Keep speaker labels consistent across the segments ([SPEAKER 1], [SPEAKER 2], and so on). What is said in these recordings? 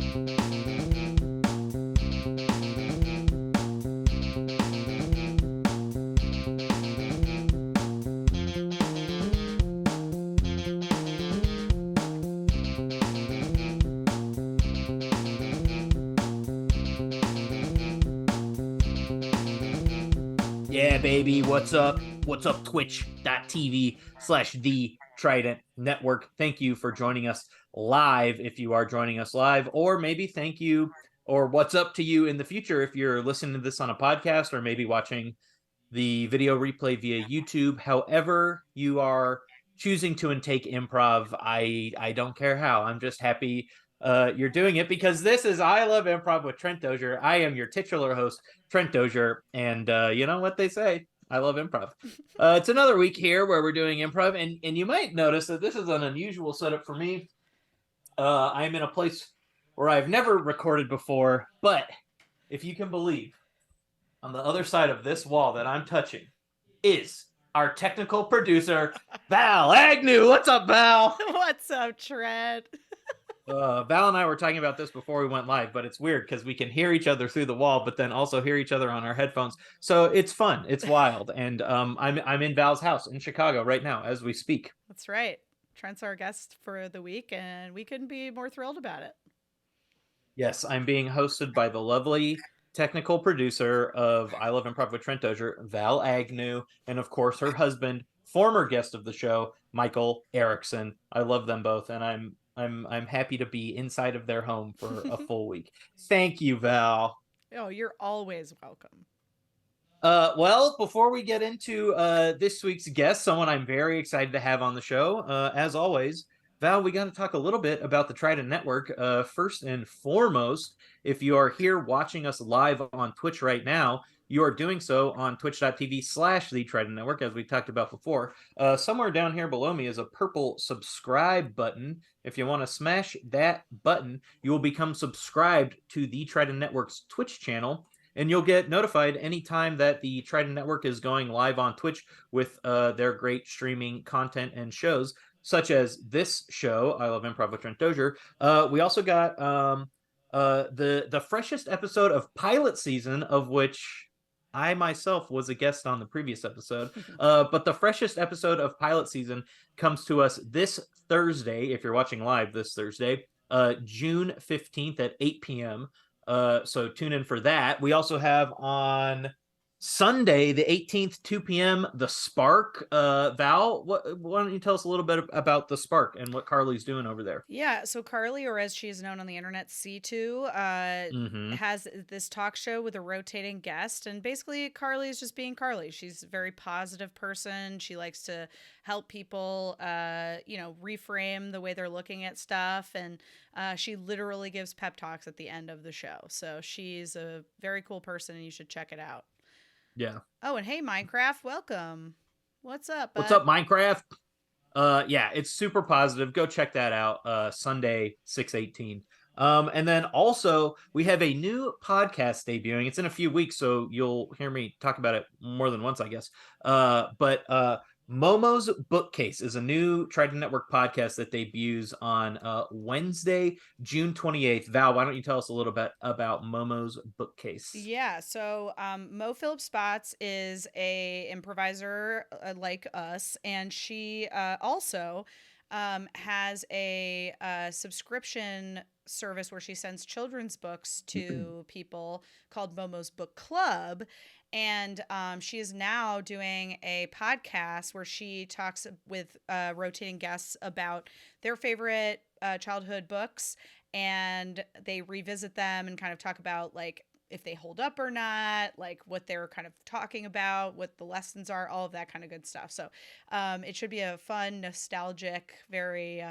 [SPEAKER 1] Yeah, baby. What's up? What's up, twitch.tv/the Trident Network. Thank you for joining us live if you are joining us live, or maybe thank you, or what's up to you in the future if you're listening to this on a podcast or maybe watching the video replay via YouTube. However you are choosing to intake improv, I don't care how. I'm just happy you're doing it, because this is I Love Improv with Trent Dozier. I am your titular host, Trent Dozier, and you know what they say, I love improv. It's another week here where we're doing improv, and you might notice that this is an unusual setup for me. I'm in a place where I've never recorded before, but if you can believe, on the other side of this wall that I'm touching is our technical producer, Val Agnew. What's up, Val?
[SPEAKER 2] What's up, Trent?
[SPEAKER 1] Val and I were talking about this before we went live, but it's weird because we can hear each other through the wall, but then also hear each other on our headphones. So it's fun. It's wild. And I'm in Val's house in Chicago right now as we speak.
[SPEAKER 2] That's right. Trent's our guest for the week, and we couldn't be more thrilled about it.
[SPEAKER 1] Yes, I'm being hosted by the lovely technical producer of I Love Improv with Trent Dozier, Val Agnew, and of course her husband, former guest of the show, Michael Erickson. I love them both, and I'm happy to be inside of their home for a full week. Thank you, Val.
[SPEAKER 2] Oh, you're always welcome.
[SPEAKER 1] Well, before we get into this week's guest, someone I'm very excited to have on the show, as always, Val, we got to talk a little bit about the Trident Network. First and foremost, if you are here watching us live on Twitch right now, you are doing so on twitch.tv/the Trident Network, as we talked about before. Somewhere down here below me is a purple subscribe button. If you want to smash that button, you will become subscribed to the Trident Network's Twitch channel, and you'll get notified anytime that the Trident Network is going live on Twitch with their great streaming content and shows, such as this show, I Love Improv with Trent Dozier. We also got the freshest episode of pilot season, of which I myself was a guest on the previous episode. But the freshest episode of pilot season comes to us this Thursday, if you're watching live this Thursday, June 15th at 8 p.m. So tune in for that. We also have on Sunday, the 18th, 2 p.m., The Spark. Val, why don't you tell us a little bit about The Spark and what Carly's doing over there?
[SPEAKER 2] Yeah, so Carly, or as she's known on the internet, C2, has this talk show with a rotating guest. And basically, Carly is just being Carly. She's a very positive person. She likes to help people, reframe the way they're looking at stuff. And she literally gives pep talks at the end of the show. So she's a very cool person, and you should check it out.
[SPEAKER 1] Yeah.
[SPEAKER 2] Oh, and hey, Minecraft, welcome. What's up, bud?
[SPEAKER 1] What's up, Minecraft? Yeah, it's super positive. Go check that out. Sunday, 6/18. And then also we have a new podcast debuting. It's in a few weeks, so you'll hear me talk about it more than once, I guess. But Momo's Bookcase is a new Trident Network podcast that debuts on Wednesday, June 28th. Val, why don't you tell us a little bit about Momo's Bookcase?
[SPEAKER 2] Yeah, so Mo Phillips Spots is a improviser like us, and she also has a subscription service where she sends children's books to people called Momo's Book Club. And she is now doing a podcast where she talks with rotating guests about their favorite childhood books, and they revisit them and kind of talk about like if they hold up or not, like what they're kind of talking about, what the lessons are, all of that kind of good stuff. So it should be a fun, nostalgic, very,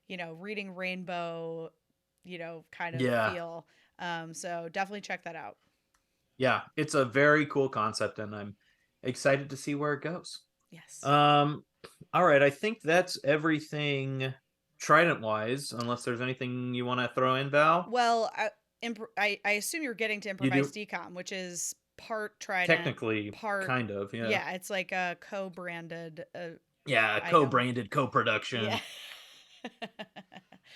[SPEAKER 2] reading rainbow, kind of feel. So definitely check that out.
[SPEAKER 1] Yeah, it's a very cool concept, and I'm excited to see where it goes.
[SPEAKER 2] Yes.
[SPEAKER 1] All right, I think that's everything Trident-wise, unless there's anything you want to throw in, Val?
[SPEAKER 2] Well, I assume you're getting to improvised decom, which is part Trident,
[SPEAKER 1] technically,
[SPEAKER 2] part
[SPEAKER 1] kind of, yeah.
[SPEAKER 2] Yeah, it's like a co-branded.
[SPEAKER 1] Co-branded co-production.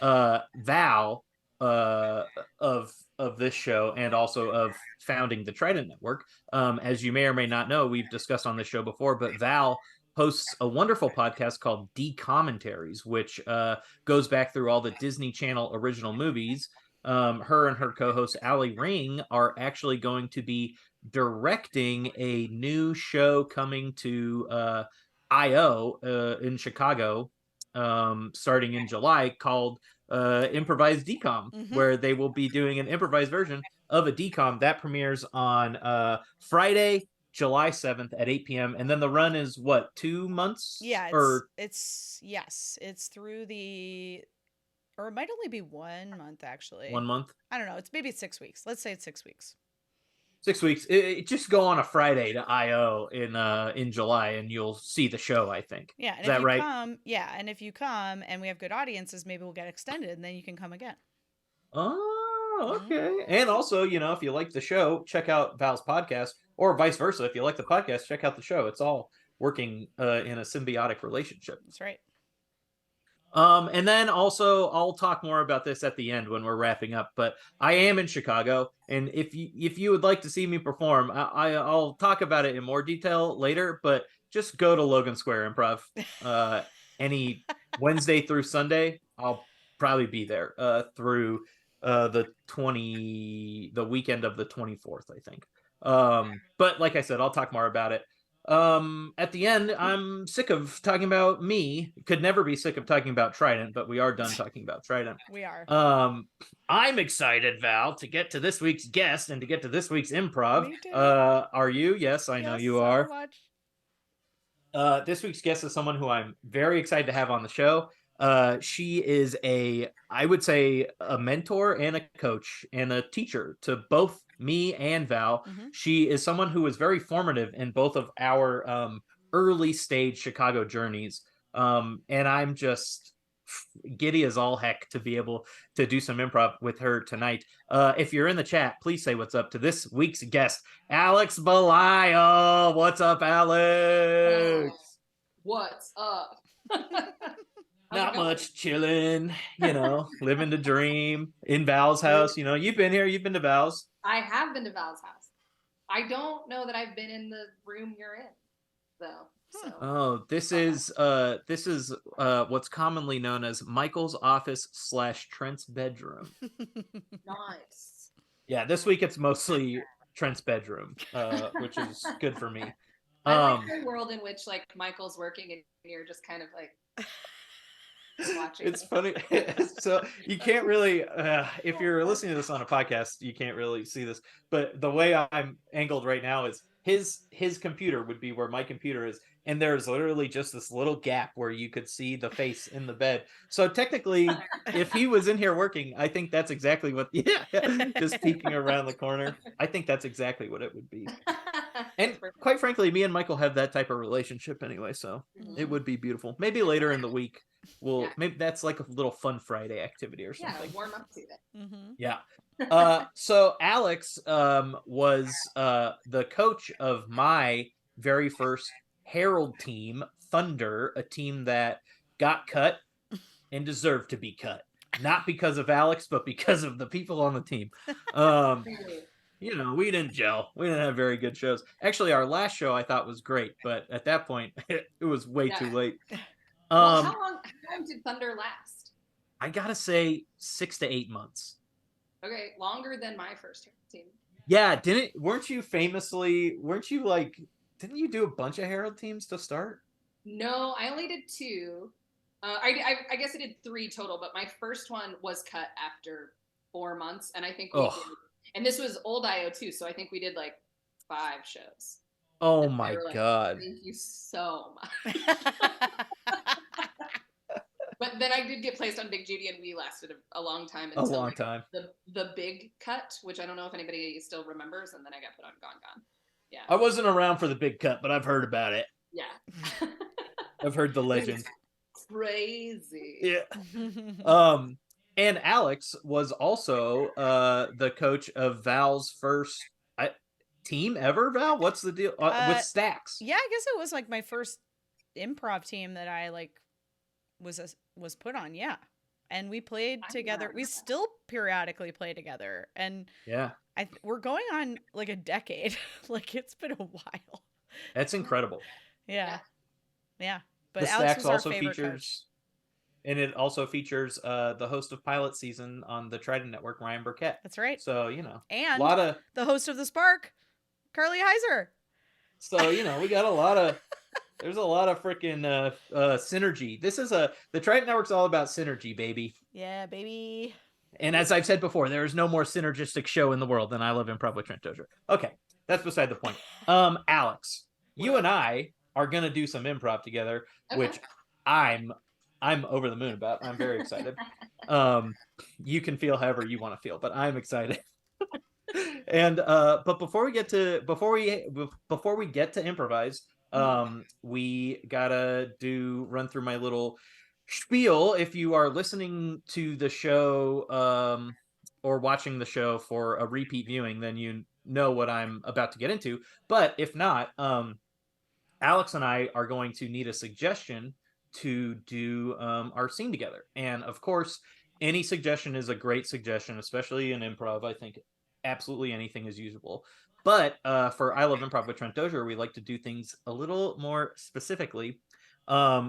[SPEAKER 2] Yeah.
[SPEAKER 1] Val, uh of this show and also of founding the Trident Network. As you may or may not know, we've discussed on this show before, but Val hosts a wonderful podcast called D Commentaries, which goes back through all the Disney Channel original movies. Her and her co-host Allie Ring are actually going to be directing a new show coming to IO in Chicago, starting in July, called improvised decom,
[SPEAKER 2] Mm-hmm.
[SPEAKER 1] where they will be doing an improvised version of a decom that premieres on Friday, July 7th at 8 p.m. And then the run is what, 2 months
[SPEAKER 2] Yeah,
[SPEAKER 1] or
[SPEAKER 2] it's through the, or it might only be 1 month actually.
[SPEAKER 1] 1 month?
[SPEAKER 2] I don't know. It's maybe 6 weeks. Let's say it's 6 weeks.
[SPEAKER 1] 6 weeks. Just go on a Friday to IO in July and you'll see the show, I think.
[SPEAKER 2] Yeah, and
[SPEAKER 1] Is
[SPEAKER 2] if
[SPEAKER 1] that
[SPEAKER 2] you
[SPEAKER 1] right?
[SPEAKER 2] come, yeah, and if you come and we have good audiences, maybe we'll get extended and then you can come again.
[SPEAKER 1] Oh,
[SPEAKER 2] Mm-hmm.
[SPEAKER 1] okay. And also, if you like the show, check out Val's podcast, or vice versa. If you like the podcast, check out the show. It's all working in a symbiotic relationship.
[SPEAKER 2] That's right.
[SPEAKER 1] And then also, I'll talk more about this at the end when we're wrapping up. But I am in Chicago, and if you would like to see me perform, I'll talk about it in more detail later. But just go to Logan Square Improv any Wednesday through Sunday. I'll probably be there through the weekend of the 24th, I think. But like I said, I'll talk more about it. At the end, I'm sick of talking about me. Could never be sick of talking about Trident, but we are done talking about Trident.
[SPEAKER 2] We are.
[SPEAKER 1] I'm excited, Val, to get to this week's guest and to get to this week's improv.
[SPEAKER 2] Me too.
[SPEAKER 1] Are you? Yes, I know
[SPEAKER 2] Yes,
[SPEAKER 1] you
[SPEAKER 2] so
[SPEAKER 1] are.
[SPEAKER 2] much.
[SPEAKER 1] This week's guest is someone who I'm very excited to have on the show. She is I would say, a mentor and a coach and a teacher to both me and Val.
[SPEAKER 2] Mm-hmm.
[SPEAKER 1] She is someone who was very formative in both of our early stage Chicago journeys. And I'm just giddy as all heck to be able to do some improv with her tonight. If you're in the chat, please say what's up to this week's guest, Alex Bellisle. What's up, Alex?
[SPEAKER 3] What's up?
[SPEAKER 1] Not much, chilling, living the dream in Val's house. You've been here, you've been to Val's.
[SPEAKER 3] I have been to Val's house. I don't know that I've been in the room you're in, though. So.
[SPEAKER 1] Oh, this is what's commonly known as Michael's office / Trent's bedroom.
[SPEAKER 3] Nice.
[SPEAKER 1] Yeah, this week it's mostly Trent's bedroom, which is good for me.
[SPEAKER 3] I like the world in which Michael's working and you're just kind of watching.
[SPEAKER 1] It's funny. So you can't really, if you're listening to this on a podcast, you can't really see this. But the way I'm angled right now is his computer would be where my computer is, and there's literally just this little gap where you could see the face in the bed. So technically, if he was in here working, I think that's exactly what. Yeah, just peeking around the corner. I think that's exactly what it would be. And quite frankly, me and Michael have that type of relationship anyway, so it would be beautiful. Maybe later in the week, maybe that's like a little fun Friday activity or something.
[SPEAKER 3] Yeah, warm up to it.
[SPEAKER 2] Mm-hmm.
[SPEAKER 1] Yeah. So Alex was the coach of my very first Herald team, Thunder, a team that got cut and deserved to be cut. Not because of Alex, but because of the people on the team. We didn't gel. We didn't have very good shows. Actually, our last show I thought was great, but at that point, it was way too late.
[SPEAKER 3] Well, how long did Thunder last?
[SPEAKER 1] I gotta say 6 to 8 months.
[SPEAKER 3] Okay, longer than my first team.
[SPEAKER 1] Yeah, weren't you didn't you do a bunch of Herald teams to start?
[SPEAKER 3] No, I only did 2. I guess I did 3 total, but my first one was cut after 4 months, and I think we did. And this was old IO too, so I think we did 5 shows.
[SPEAKER 1] Oh my God.
[SPEAKER 3] Thank you so much. But then I did get placed on Big Judy, and we lasted a long time until the big cut, which I don't know if anybody still remembers, and then I got put on Gone. Yeah.
[SPEAKER 1] I wasn't around for the big cut, but I've heard about it.
[SPEAKER 3] Yeah.
[SPEAKER 1] I've heard the legend.
[SPEAKER 3] Crazy.
[SPEAKER 1] Yeah. And Alex was also the coach of Val's first team ever. Val, what's the deal with Stacks?
[SPEAKER 2] Yeah, I guess it was my first improv team that I was put on. Yeah. and we played together. We still periodically play together, and
[SPEAKER 1] Yeah,
[SPEAKER 2] we're going on like a decade. Like it's been a while.
[SPEAKER 1] that's incredible.
[SPEAKER 2] Yeah, yeah. But
[SPEAKER 1] The
[SPEAKER 2] Alex
[SPEAKER 1] Stacks
[SPEAKER 2] was our
[SPEAKER 1] also
[SPEAKER 2] favorite coach.
[SPEAKER 1] features, and it also features the host of Pilot Season on the Trident Network, Ryan Burkett.
[SPEAKER 2] That's right.
[SPEAKER 1] So, you know, a
[SPEAKER 2] And
[SPEAKER 1] lot of,
[SPEAKER 2] the host of the Spark, Carly Heiser.
[SPEAKER 1] so, you know, we got a lot of, there's a lot of freaking synergy. The Trident Network's all about synergy, baby.
[SPEAKER 2] Yeah, baby.
[SPEAKER 1] And as I've said before, there is no more synergistic show in the world than I Love Improv with Trent Dozier. Okay, that's beside the point. Alex, you and I are gonna do some improv together, which I'm over the moon about. I'm very excited. You can feel however you want to feel, but I'm excited. And but before we get to improvise, we gotta run through my little spiel. If you are listening to the show or watching the show for a repeat viewing, then you know what I'm about to get into. But if not, Alex and I are going to need a suggestion to do our scene together. And of course, any suggestion is a great suggestion, especially in improv. I think absolutely anything is usable. But for I Love Improv with Trent Dozier, we like to do things a little more specifically.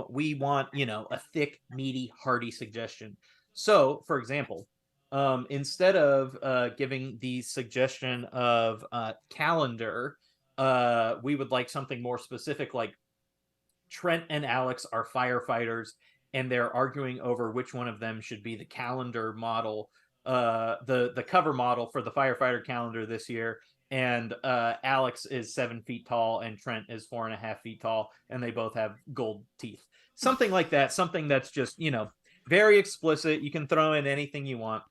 [SPEAKER 1] We want, you know, a thick, meaty, hearty suggestion. So, for example, instead of giving the suggestion of calendar, we would like something more specific, like Trent and Alex are firefighters, and they're arguing over which one of them should be the calendar model, the cover model for the firefighter calendar this year. And Alex is 7 feet tall, and Trent is 4.5 feet tall, and they both have gold teeth. Something like that. Something that's just, you know, very explicit. You can throw in anything you want.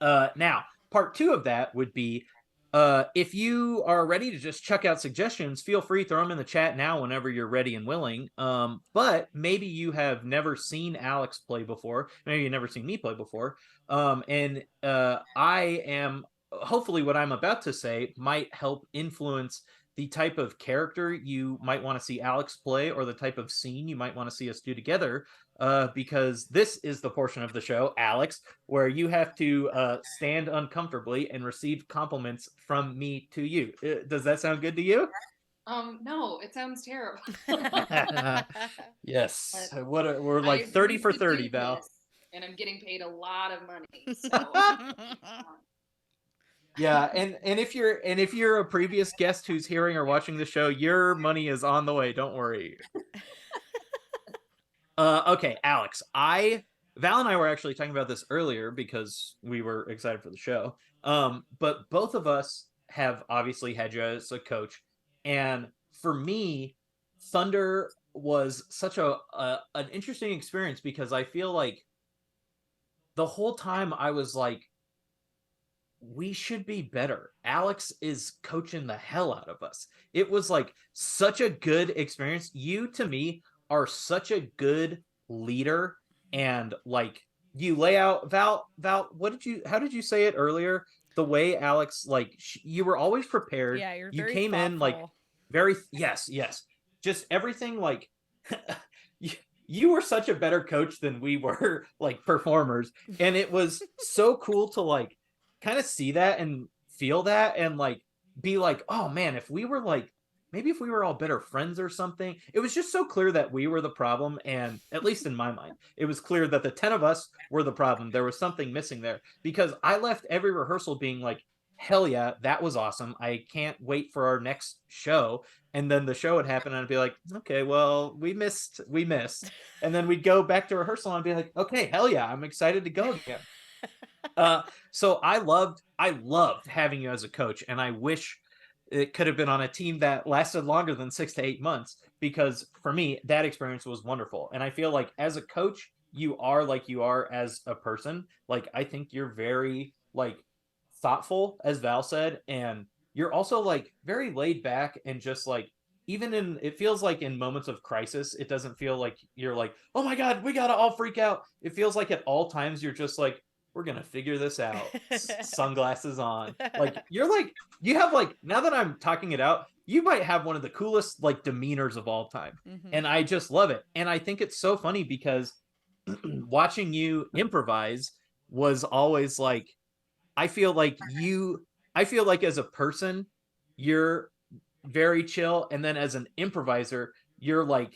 [SPEAKER 1] Now, part 2 of that would be if you are ready to just chuck out suggestions, feel free, throw them in the chat now whenever you're ready and willing. But maybe you have never seen Alex play before. Maybe you've never seen me play before. And I am, hopefully what I'm about to say might help influence the type of character you might want to see Alex play, or the type of scene you might want to see us do together. Because this is the portion of the show, Alex, where you have to stand uncomfortably and receive compliments from me to you. Does that sound good to you?
[SPEAKER 3] No, it sounds terrible.
[SPEAKER 1] Yes. We're like 30 for 30, Val.
[SPEAKER 3] And I'm getting paid a lot of money. So.
[SPEAKER 1] Yeah, and if you're a previous guest who's hearing or watching the show, your money is on the way. Don't worry. Okay, Alex, Val and I were actually talking about this earlier because we were excited for the show. But both of us have obviously had you as a coach, and for me, Thunder was such an interesting experience, because I feel like the whole time I was like, we should be better. Alex is coaching the hell out of us. It was like such a good experience. You, to me, are such a good leader, and like you lay out, Val, how did you say it earlier? The way Alex, like, you were always prepared.
[SPEAKER 2] Yeah, you
[SPEAKER 1] very
[SPEAKER 2] came thoughtful.
[SPEAKER 1] In like very, yes, just everything, like you were such a better coach than we were, like, performers. And it was so cool to like kind of see that and feel that, and like be like, oh man, if we were all better friends or something. It was just so clear that we were the problem, and at least in my mind, it was clear that the 10 of us were the problem. There was something missing there, because I left every rehearsal being like, hell yeah, that was awesome. I can't wait for our next show. And then the show would happen, and I'd be like, okay, well, we missed. And then we'd go back to rehearsal and be like, okay, hell yeah, I'm excited to go again. So I loved having you as a coach, and I wish it could have been on a team that lasted longer than 6 to 8 months, because for me, that experience was wonderful. And I feel like as a coach, you are like you are as a person. Like, I think you're very like thoughtful, as Val said, and you're also like very laid back, and just like, it feels like in moments of crisis, it doesn't feel like you're like, oh my God, we gotta all freak out. It feels like at all times you're just like, we're gonna figure this out. Sunglasses on. Like, you have like, now that I'm talking it out, you might have one of the coolest like demeanors of all time.
[SPEAKER 2] Mm-hmm.
[SPEAKER 1] And I just love it. And I think it's so funny because watching you improvise was always like, I feel like as a person, you're very chill, and then as an improviser, you're like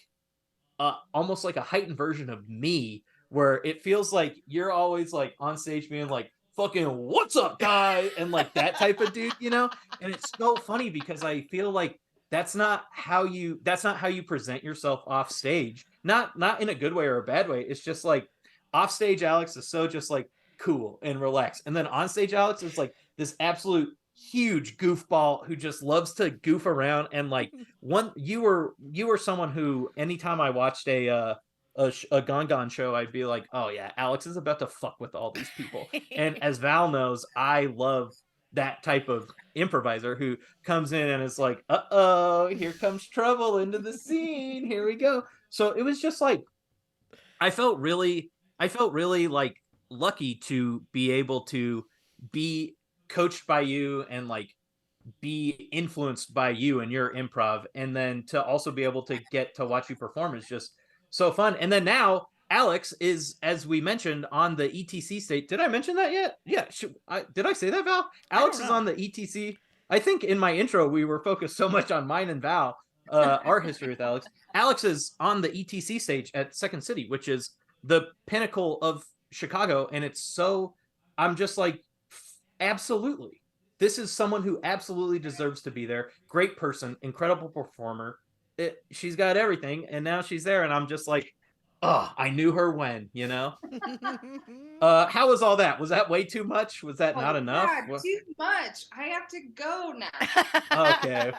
[SPEAKER 1] almost like a heightened version of me, where it feels like you're always like on stage being like, fucking what's up, guy, and like that type of dude, and it's so funny because I feel like that's not how you present yourself off stage, not in a good way or a bad way. It's just like off stage Alex is so just like cool and relaxed, and then on stage Alex is like this absolute huge goofball who just loves to goof around. And like you were someone who, anytime I watched a Gon show, I'd be like, oh yeah, Alex is about to fuck with all these people. And as Val knows, I love that type of improviser who comes in and is like, uh-oh, here comes trouble into the scene, here we go. So it was just like, I felt really like lucky to be able to be coached by you and like be influenced by you and your improv, and then to also be able to get to watch you perform is just so fun. And then now Alex is, as we mentioned, on the ETC state. Did I mention that yet? Yeah. Did I say that, Val?
[SPEAKER 2] I don't
[SPEAKER 1] Alex is
[SPEAKER 2] know.
[SPEAKER 1] on the ETC. I think in my intro we were focused so much on mine and Val, our history with Alex. Alex is on the ETC stage at Second City, which is the pinnacle of Chicago, and it's so, I'm just like, absolutely, this is someone who absolutely deserves to be there. Great person, incredible performer. She's got everything, and now she's there, and I'm just like, oh, I knew her when, How was all that? Was that way too much? Was that not
[SPEAKER 3] Oh,
[SPEAKER 1] enough?
[SPEAKER 3] God, too much. I have to go now.
[SPEAKER 1] Okay.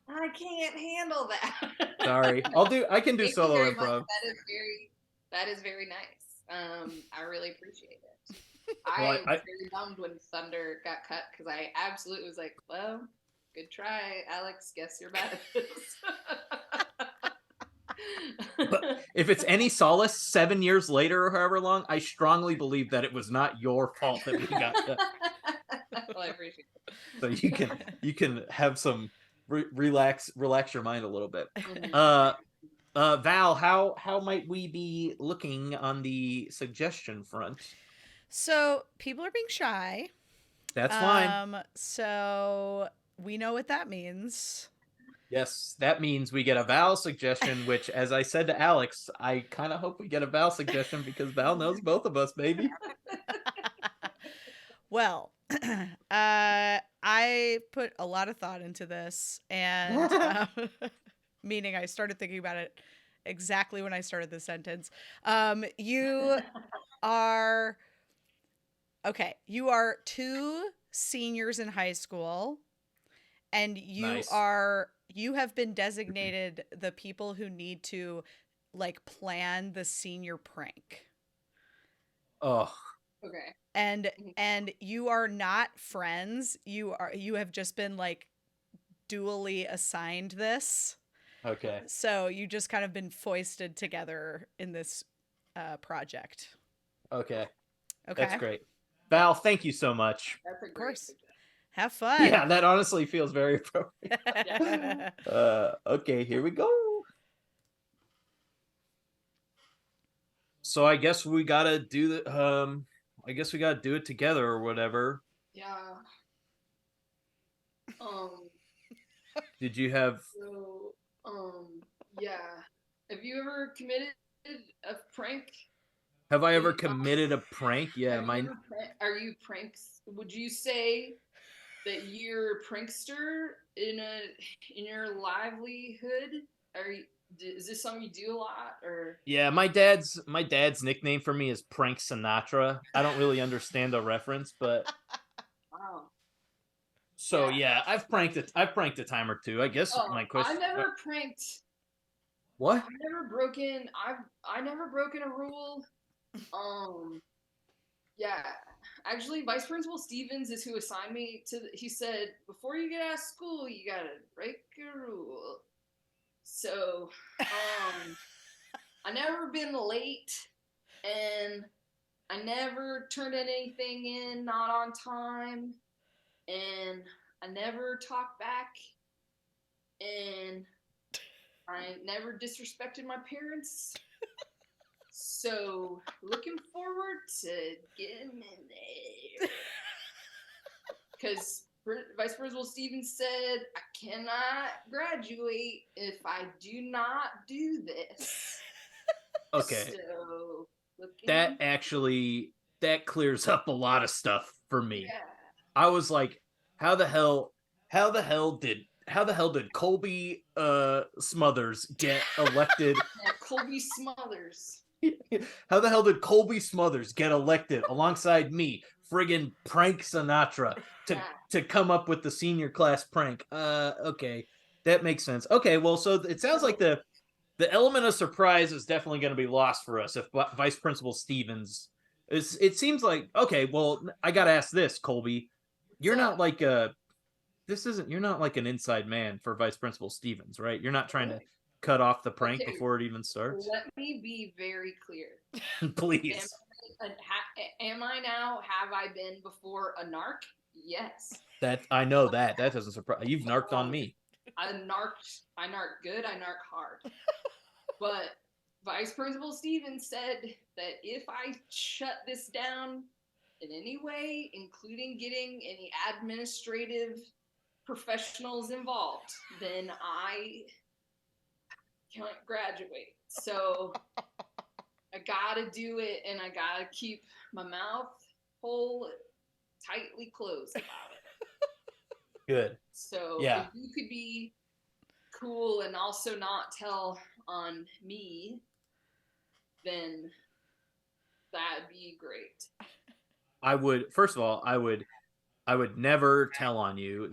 [SPEAKER 3] I can't handle that.
[SPEAKER 1] Sorry. I can do
[SPEAKER 3] Thank you
[SPEAKER 1] solo
[SPEAKER 3] very much.
[SPEAKER 1] improv.
[SPEAKER 3] That is very nice. I really appreciate it.
[SPEAKER 1] Well,
[SPEAKER 3] I was very bummed when Thunder got cut because I absolutely was like, well, good try, Alex. Guess you're bad at this.
[SPEAKER 1] But if it's any solace, 7 years later or however long, I strongly believe that it was not your fault that we got cut.
[SPEAKER 3] Well, I appreciate it.
[SPEAKER 1] So you can have some relax your mind a little bit. Val, how might we be looking on the suggestion front?
[SPEAKER 2] So people are being shy.
[SPEAKER 1] That's fine.
[SPEAKER 2] So we know what that means.
[SPEAKER 1] Yes, that means we get a Val suggestion, which, as I said to Alex, I kind of hope we get a Val suggestion because Val knows both of us, baby.
[SPEAKER 2] Well, I put a lot of thought into this, and meaning I started thinking about it exactly when I started the sentence. You are two seniors in high school, and
[SPEAKER 1] Nice.
[SPEAKER 2] you have been designated the people who need to like plan the senior prank.
[SPEAKER 1] Oh,
[SPEAKER 3] Okay.
[SPEAKER 2] And you are not friends. You have just been like dually assigned this.
[SPEAKER 1] okay.
[SPEAKER 2] So you just kind of been foisted together in this project.
[SPEAKER 1] Okay.
[SPEAKER 2] Okay.
[SPEAKER 1] That's great. Val, thank you so much.
[SPEAKER 3] That's a
[SPEAKER 2] Of
[SPEAKER 3] great
[SPEAKER 2] course.
[SPEAKER 3] suggestion.
[SPEAKER 2] Have fun.
[SPEAKER 1] Yeah, that honestly feels very appropriate.
[SPEAKER 2] Yeah.
[SPEAKER 1] Okay, here we go. So I guess we gotta do it together or whatever.
[SPEAKER 3] Yeah.
[SPEAKER 1] Did you have
[SPEAKER 3] So, yeah. Have you ever committed a prank?
[SPEAKER 1] Have I ever committed a prank? Yeah,
[SPEAKER 3] Are you pranks? Would you say that you're a prankster in your livelihood? Is this something you do a lot, or?
[SPEAKER 1] Yeah, my dad's nickname for me is Prank Sinatra. I don't really understand the reference, but
[SPEAKER 3] Wow.
[SPEAKER 1] so
[SPEAKER 3] Yeah.
[SPEAKER 1] yeah, I've pranked a time or two. I guess my question.
[SPEAKER 3] I've never pranked.
[SPEAKER 1] What?
[SPEAKER 3] I never broken a rule. Yeah. Actually, Vice Principal Stevens is who assigned me to. He said, before you get out of school, you gotta break a rule. So, I never been late, and I never turned anything in not on time, and I never talked back, and I never disrespected my parents, So looking forward to getting in there. Because Vice Principal Stevens said, I cannot graduate if I do not do this.
[SPEAKER 1] Okay.
[SPEAKER 3] So
[SPEAKER 1] That clears up a lot of stuff for me.
[SPEAKER 3] Yeah.
[SPEAKER 1] I was like, how the hell did Colby Smothers get elected?
[SPEAKER 3] Yeah, Colby Smothers.
[SPEAKER 1] How the hell did Colby Smothers get elected alongside me, friggin' Prank Sinatra, to come up with the senior class prank? Okay, that makes sense. Okay, well, so it sounds like the element of surprise is definitely going to be lost for us if Vice Principal Stevens. It seems like, okay. Well, I got to ask this, Colby. You're not like you're not like an inside man for Vice Principal Stevens, right? You're not trying to cut off the prank before it even starts.
[SPEAKER 3] Let me be very clear.
[SPEAKER 1] Please.
[SPEAKER 3] Am I now? Have I been before a narc? Yes.
[SPEAKER 1] That I know that doesn't surprise. You've narked on me.
[SPEAKER 3] I narc good. I narc hard. But Vice Principal Stevens said that if I shut this down in any way, including getting any administrative professionals involved, then I can't graduate. So I gotta do it, and I gotta keep my mouth hole tightly closed about it.
[SPEAKER 1] Good.
[SPEAKER 3] So
[SPEAKER 1] yeah,
[SPEAKER 3] if you could be cool and also not tell on me, then that'd be great.
[SPEAKER 1] I would. First of all, I would never tell on you.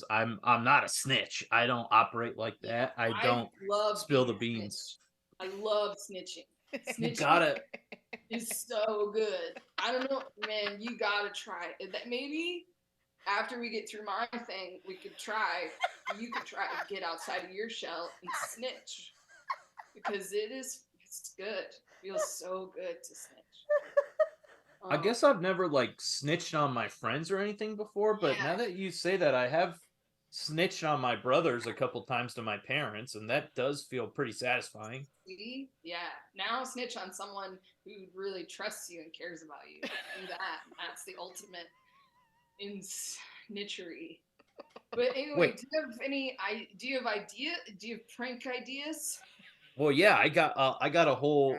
[SPEAKER 1] I'm not a snitch. I don't operate like that. I don't spill the beans.
[SPEAKER 3] I love snitching.
[SPEAKER 1] You gotta.
[SPEAKER 3] Is so good. I don't know, man. You gotta try it. That maybe after we get through my thing, we could try. You could try to get outside of your shell and snitch, because it's good. It feels so good to snitch.
[SPEAKER 1] I guess I've never like snitched on my friends or anything before, but now that you say that, I have snitched on my brothers a couple times to my parents, and that does feel pretty satisfying.
[SPEAKER 3] See? Yeah. Now snitch on someone who really trusts you and cares about you. Do that. That's the ultimate in snitchery. But anyway,
[SPEAKER 1] Wait.
[SPEAKER 3] do you have prank ideas?
[SPEAKER 1] Well, yeah, I got a whole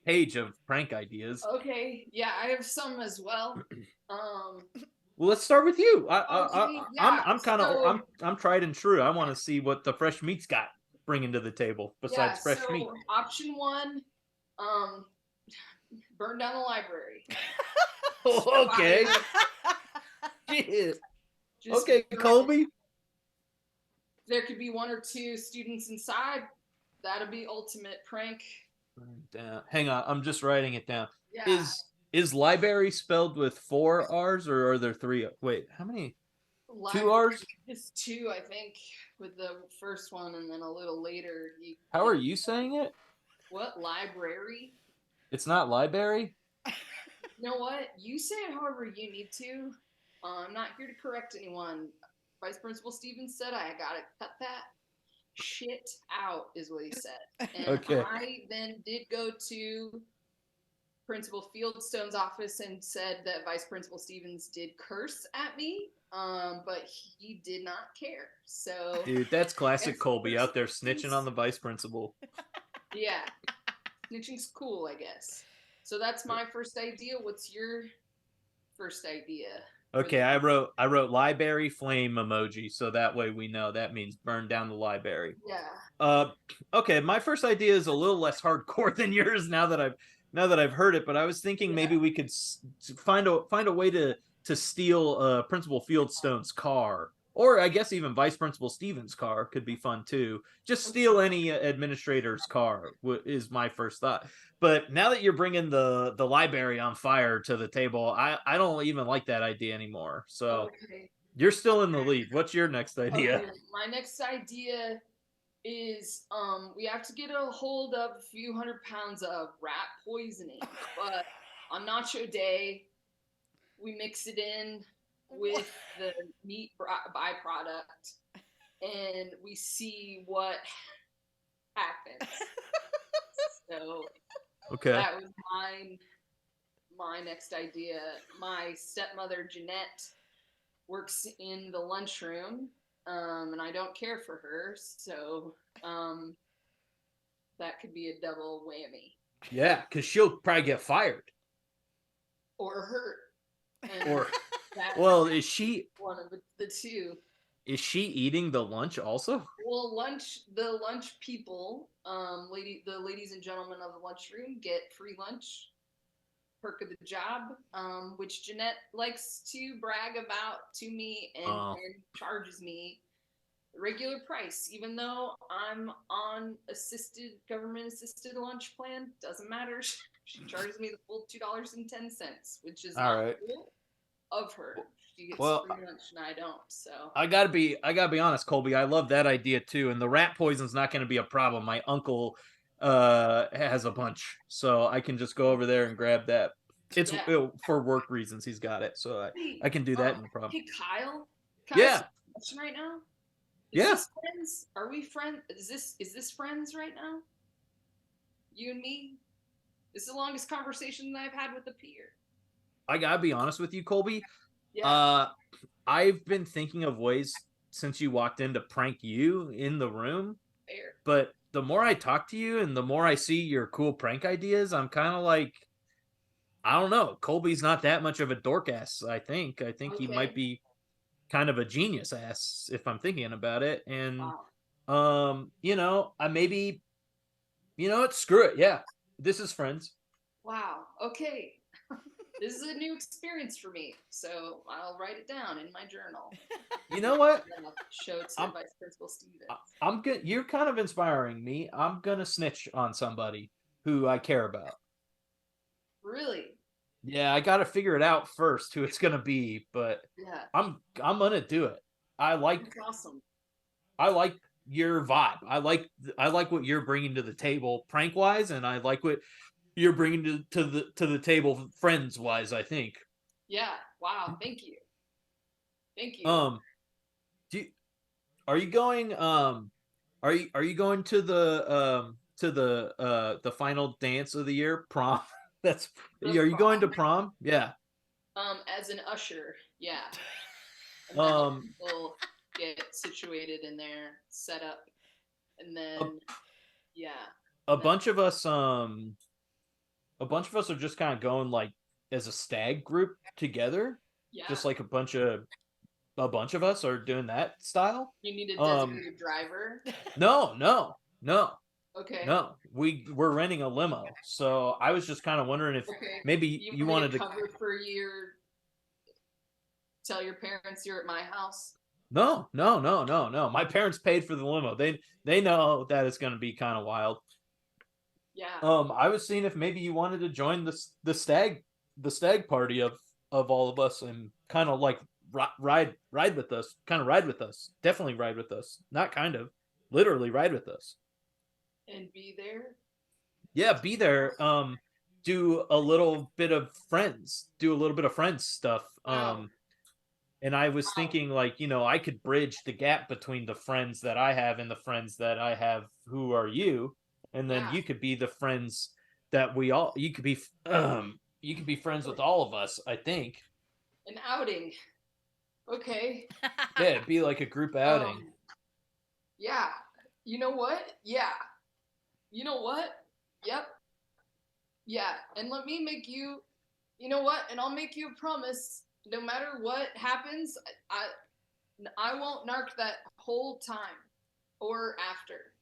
[SPEAKER 1] page of prank ideas.
[SPEAKER 3] Okay, yeah, I have some as well.
[SPEAKER 1] Well, let's start with you. I'm kind of I'm tried and true. I want to see what the fresh meat's got bringing to the table besides fresh meat.
[SPEAKER 3] Option one, burn down the library.
[SPEAKER 1] Okay. Okay, Colby.
[SPEAKER 3] There could be 1 or 2 students inside. That'll be ultimate prank.
[SPEAKER 1] Hang on, I'm just writing it down.
[SPEAKER 3] Yeah.
[SPEAKER 1] Is library spelled with 4 R's or are there 3? Wait, how many?
[SPEAKER 3] Library
[SPEAKER 1] 2 R's?
[SPEAKER 3] It's 2, I think, with the first one, and then a little later.
[SPEAKER 1] How are you saying it?
[SPEAKER 3] What, library?
[SPEAKER 1] It's not library?
[SPEAKER 3] You know what? You say it however you need to. I'm not here to correct anyone. Vice Principal Stevens said I gotta cut that shit out, is what he said. And
[SPEAKER 1] okay.
[SPEAKER 3] I then did go to Principal Fieldstone's office and said that Vice Principal Stevens did curse at me, but he did not care. So,
[SPEAKER 1] dude, that's classic Colby out there snitching on the vice principal.
[SPEAKER 3] Yeah, snitching's cool, I guess. So that's my first idea. What's your first idea?
[SPEAKER 1] Okay, I wrote library flame emoji, so that way we know that means burn down the library.
[SPEAKER 3] Yeah.
[SPEAKER 1] Okay, my first idea is a little less hardcore than yours now that I've heard it, but I was thinking maybe we could find a way to steal Principal Fieldstone's car, or I guess even Vice Principal Stevens' car could be fun too. Just steal any administrator's car is my first thought. But now that you're bringing the library on fire to the table, I don't even like that idea anymore. So you're still in the lead. What's your next idea?
[SPEAKER 3] Okay. My next idea is we have to get a hold of a few 100 pounds of rat poisoning, but on Nacho Day we mix it in with the meat byproduct and we see what happens. So
[SPEAKER 1] Okay.
[SPEAKER 3] That was my next idea. My stepmother Jeanette works in the lunchroom, and I don't care for her, so that could be a double whammy.
[SPEAKER 1] Yeah, because she'll probably get fired
[SPEAKER 3] or hurt. And
[SPEAKER 1] or
[SPEAKER 3] that,
[SPEAKER 1] well, is she
[SPEAKER 3] one of the two?
[SPEAKER 1] Is she eating the lunch also?
[SPEAKER 3] Well, the lunch people, the ladies and gentlemen of the lunchroom get free lunch, perk of the job, which Jeanette likes to brag about to me and charges me the regular price, even though I'm on government assisted lunch plan. Doesn't matter. She charges me the full $2.10, which is
[SPEAKER 1] All
[SPEAKER 3] not
[SPEAKER 1] right.
[SPEAKER 3] cool of her. She gets
[SPEAKER 1] Well,
[SPEAKER 3] free lunch and I don't. So
[SPEAKER 1] I gotta be honest, Colby. I love that idea too, and the rat poison's not gonna be a problem. My uncle has a bunch, so I can just go over there and grab that. It's
[SPEAKER 3] yeah.
[SPEAKER 1] for work reasons. He's got it, so
[SPEAKER 3] Hey,
[SPEAKER 1] I can do that, no problem.
[SPEAKER 3] hey Kyle.
[SPEAKER 1] Yeah,
[SPEAKER 3] Question right now. Is
[SPEAKER 1] yeah.
[SPEAKER 3] this friends? Are we friends? Is this friends right now? You and me? This is the longest conversation that I've had with a peer.
[SPEAKER 1] I gotta be honest with you, Colby.
[SPEAKER 3] Yeah.
[SPEAKER 1] I've been thinking of ways since you walked in to prank you in the room.
[SPEAKER 3] Fair.
[SPEAKER 1] But the more I talk to you and the more I see your cool prank ideas, I'm kind of like, I don't know. Colby's not that much of a dork ass, I think. I think he might be kind of a genius ass if I'm thinking about it. And
[SPEAKER 3] Wow.
[SPEAKER 1] I maybe, what, screw it. Yeah. This is friends.
[SPEAKER 3] Wow. Okay. This is a new experience for me, so I'll write it down in my journal.
[SPEAKER 1] You know what?
[SPEAKER 3] Show it to Vice Principal Stevens.
[SPEAKER 1] I'm good. You're kind of inspiring me. I'm gonna snitch on somebody who I care about.
[SPEAKER 3] Really?
[SPEAKER 1] Yeah, I got to figure it out first who it's gonna be, but
[SPEAKER 3] Yeah.
[SPEAKER 1] I'm gonna do it.
[SPEAKER 3] That's awesome.
[SPEAKER 1] I like your vibe. I like what you're bringing to the table, prank wise, and I like what you're bringing to the table, friends wise. I think.
[SPEAKER 3] Yeah. Wow. Thank you. Thank you.
[SPEAKER 1] Do you, are you going? Are you going to the final dance of the year, prom? That's. Are you going to prom? Yeah.
[SPEAKER 3] As an usher, yeah. And then we'll get situated in there, set up, and then yeah.
[SPEAKER 1] A bunch of us are just kind of going like as a stag group together.
[SPEAKER 3] Yeah.
[SPEAKER 1] Just like a bunch of us are doing that style.
[SPEAKER 3] You need a designated driver.
[SPEAKER 1] No.
[SPEAKER 3] Okay.
[SPEAKER 1] No, we're renting a limo. So I was just kind of wondering if maybe you wanted to
[SPEAKER 3] cover for tell your parents you're at my house.
[SPEAKER 1] No. My parents paid for the limo. They know that it's going to be kind of wild.
[SPEAKER 3] Yeah.
[SPEAKER 1] I was seeing if maybe you wanted to join the stag party of all of us and kind of like ride with us. Kind of ride with us. Definitely ride with us. Not kind of. Literally ride with us.
[SPEAKER 3] And be there?
[SPEAKER 1] Yeah, be there. Do a little bit of friends stuff.
[SPEAKER 3] Wow.
[SPEAKER 1] And I was thinking like, I could bridge the gap between the friends that I have and the friends that I have who are you. And then you could be the friends that you could be friends with all of us, I think.
[SPEAKER 3] An outing. Okay.
[SPEAKER 1] Yeah, it'd be like a group outing.
[SPEAKER 3] Yeah. You know what? Yeah. You know what? Yep. Yeah. And let me make you know what? And I'll make you a promise. No matter what happens, I won't narc that whole time or after.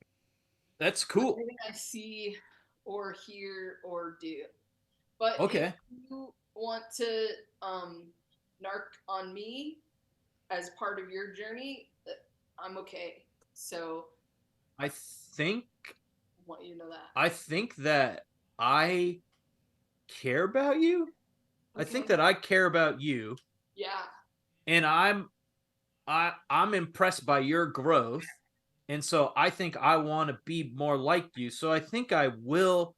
[SPEAKER 1] That's cool.
[SPEAKER 3] Anything I see or hear or do. But
[SPEAKER 1] if
[SPEAKER 3] you want to narc on me as part of your journey, I'm okay. So
[SPEAKER 1] I
[SPEAKER 3] want you to know that.
[SPEAKER 1] I think that I care about you. Okay. I think that I care about you.
[SPEAKER 3] Yeah.
[SPEAKER 1] And I'm impressed by your growth. And so I think I want to be more like you. So I think I will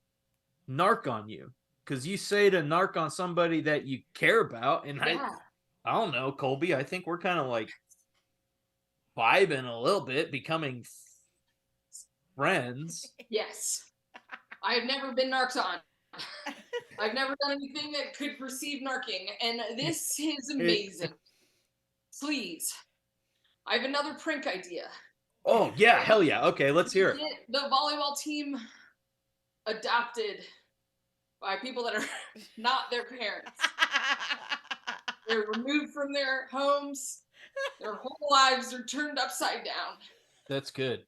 [SPEAKER 1] narc on you. Because you say to narc on somebody that you care about. And I don't know, Colby, I think we're kind of like vibing a little bit, becoming friends.
[SPEAKER 3] Yes. I have never been narked on. I've never done anything that could perceive narking, and this is amazing. Please, I have another prank idea.
[SPEAKER 1] Oh yeah, hell yeah. Okay, let's hear it.
[SPEAKER 3] Get the volleyball team adopted by people that are not their parents. They're removed from their homes. Their whole lives are turned upside down.
[SPEAKER 1] That's good.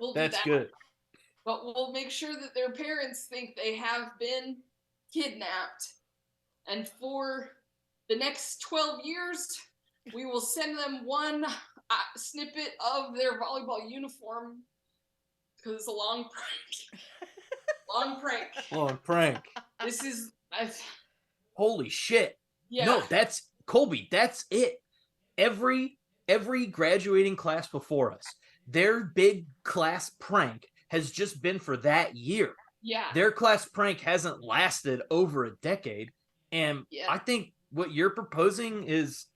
[SPEAKER 3] We'll
[SPEAKER 1] That's
[SPEAKER 3] do that.
[SPEAKER 1] good.
[SPEAKER 3] But we'll make sure that their parents think they have been kidnapped. And for the next 12 years, we will send them one snippet of their volleyball uniform because it's a long prank. Long prank.
[SPEAKER 1] Long prank.
[SPEAKER 3] This is...
[SPEAKER 1] Holy shit.
[SPEAKER 3] Yeah.
[SPEAKER 1] No, that's Colby. That's it. Every graduating class before us, their big class prank has just been for that year.
[SPEAKER 3] Yeah.
[SPEAKER 1] Their class prank hasn't lasted over a decade. And I think what you're proposing is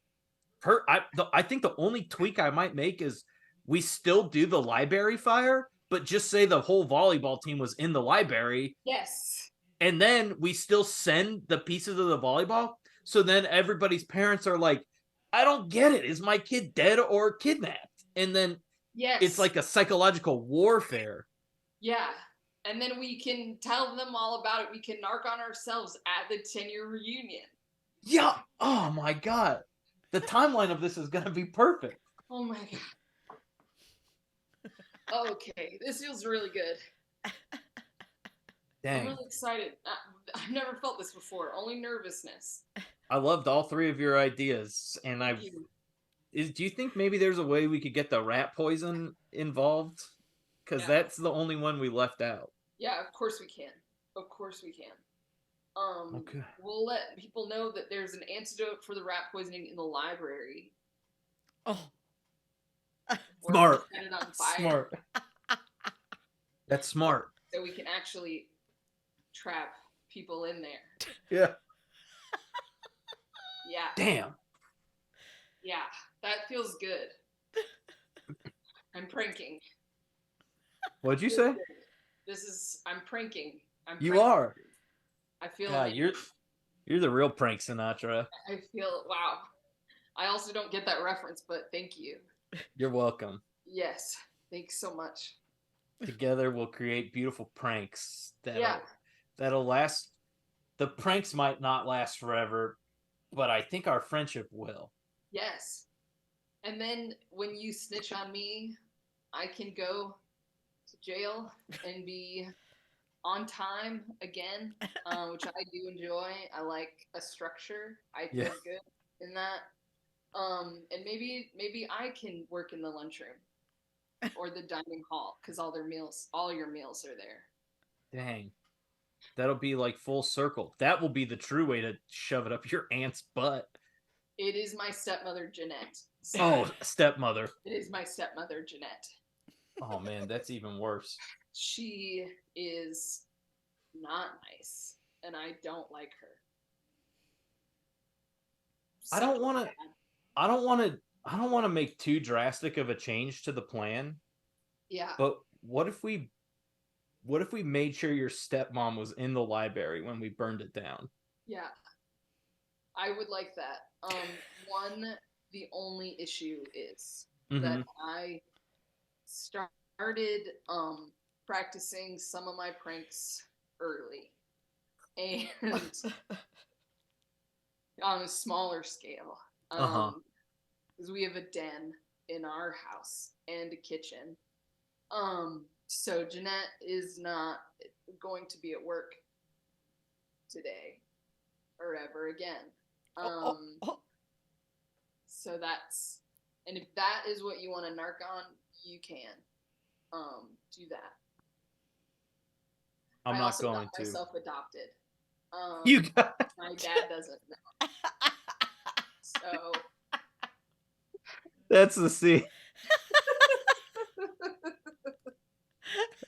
[SPEAKER 1] I think the only tweak I might make is we still do the library fire, but just say the whole volleyball team was in the library.
[SPEAKER 3] Yes.
[SPEAKER 1] And then we still send the pieces of the volleyball. So then everybody's parents are like, I don't get it. Is my kid dead or kidnapped? And then it's like a psychological warfare.
[SPEAKER 3] Yeah. And then we can tell them all about it. We can narc on ourselves at the 10-year reunion.
[SPEAKER 1] Yeah. Oh my God. The timeline of this is going to be perfect.
[SPEAKER 3] Oh my God. Okay. This feels really good.
[SPEAKER 1] Dang.
[SPEAKER 3] I'm really excited. I've never felt this before. Only nervousness.
[SPEAKER 1] I loved all three of your ideas. And do you think maybe there's a way we could get the rat poison involved? Because that's the only one we left out.
[SPEAKER 3] Yeah, of course we can. Of course we can.
[SPEAKER 1] Okay.
[SPEAKER 3] We'll let people know that there's an antidote for the rat poisoning in the library.
[SPEAKER 2] Oh.
[SPEAKER 1] Smart.
[SPEAKER 3] Set it on fire.
[SPEAKER 1] Smart. That's smart.
[SPEAKER 3] So we can actually trap people in there.
[SPEAKER 1] Yeah.
[SPEAKER 3] Yeah.
[SPEAKER 1] Damn.
[SPEAKER 3] Yeah, that feels good. I'm pranking.
[SPEAKER 1] What'd you say?
[SPEAKER 3] I'm pranking.
[SPEAKER 1] You are.
[SPEAKER 3] I feel
[SPEAKER 1] God, you're the real prank Sinatra.
[SPEAKER 3] I feel, wow. I also don't get that reference, but thank you.
[SPEAKER 1] You're welcome.
[SPEAKER 3] Yes, thanks so much.
[SPEAKER 1] Together we'll create beautiful pranks that'll last. The pranks might not last forever, but I think our friendship will.
[SPEAKER 3] Yes. And then when you snitch on me, I can go to jail and be on time again, which I do enjoy. I like a structure. I feel good in that. And maybe I can work in the lunchroom or the dining hall because all your meals are there.
[SPEAKER 1] Dang. That'll be like full circle. That will be the true way to shove it up your aunt's butt.
[SPEAKER 3] It is my stepmother, Jeanette.
[SPEAKER 1] Oh, stepmother.
[SPEAKER 3] It is my stepmother, Jeanette.
[SPEAKER 1] Oh, man, that's even worse.
[SPEAKER 3] She is not nice, and I don't like her.
[SPEAKER 1] I don't want to make too drastic of a change to the plan.
[SPEAKER 3] Yeah.
[SPEAKER 1] But what if we made sure your stepmom was in the library when we burned it down?
[SPEAKER 3] Yeah. I would like that. The only issue is that I started practicing some of my pranks early and on a smaller scale. Because we have a den in our house and a kitchen. So Jeanette is not going to be at work today or ever again. So and if that is what you want to narc on, you can do that.
[SPEAKER 1] I'm not going to.
[SPEAKER 3] Myself adopted.
[SPEAKER 1] You got.
[SPEAKER 3] My dad doesn't know. So
[SPEAKER 1] that's the scene.